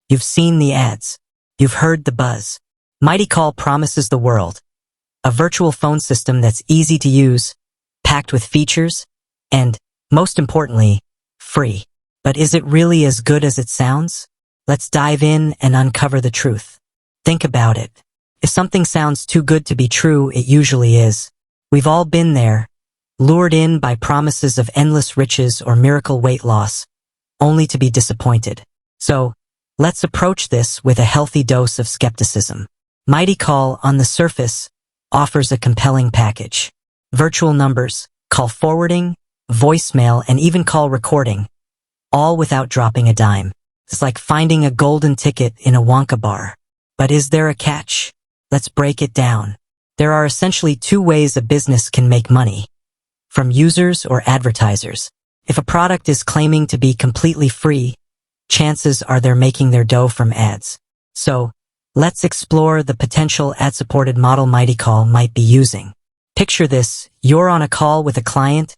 You've seen the ads. You've heard the buzz. Mighty Call promises the world a virtual phone system that's easy to use, packed with features, and, most importantly, free. But is it really as good as it sounds? Let's dive in and uncover the truth. Think about it. If something sounds too good to be true, it usually is. We've all been there, lured in by promises of endless riches or miracle weight loss, only to be disappointed. So, let's approach this with a healthy dose of skepticism. Mighty Call, on the surface, offers a compelling package. Virtual numbers, call forwarding, voicemail, and even call recording, all without dropping a dime. It's like finding a golden ticket in a Wonka bar. But is there a catch? Let's break it down. There are essentially two ways a business can make money: from users or advertisers. If a product is claiming to be completely free, chances are they're making their dough from ads. So, let's explore the potential ad-supported model Mighty Call might be using. Picture this: you're on a call with a client,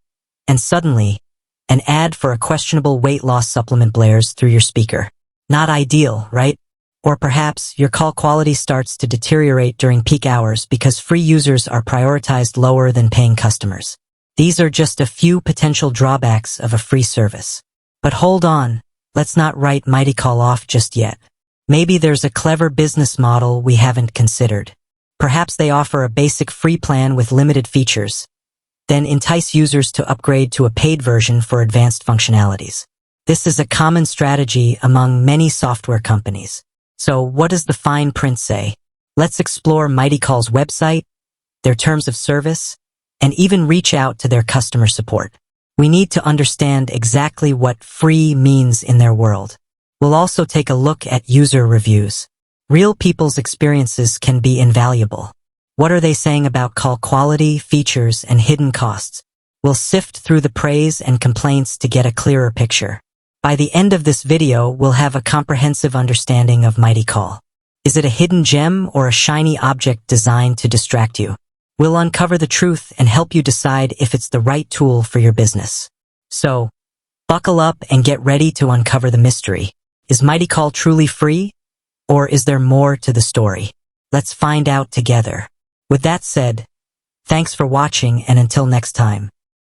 and suddenly, an ad for a questionable weight loss supplement blares through your speaker. Not ideal, right? Or perhaps your call quality starts to deteriorate during peak hours because free users are prioritized lower than paying customers. These are just a few potential drawbacks of a free service. But hold on, let's not write Mighty Call off just yet. Maybe there's a clever business model we haven't considered. Perhaps they offer a basic free plan with limited features, then entice users to upgrade to a paid version for advanced functionalities. This is a common strategy among many software companies. So what does the fine print say? Let's explore Mighty Call's website, their terms of service, and even reach out to their customer support. We need to understand exactly what free means in their world. We'll also take a look at user reviews. Real people's experiences can be invaluable. What are they saying about call quality, features, and hidden costs? We'll sift through the praise and complaints to get a clearer picture. By the end of this video, we'll have a comprehensive understanding of Mighty Call. Is it a hidden gem or a shiny object designed to distract you? We'll uncover the truth and help you decide if it's the right tool for your business. So, buckle up and get ready to uncover the mystery. Is Mighty Call truly free? Or is there more to the story? Let's find out together. With that said, thanks for watching, and until next time.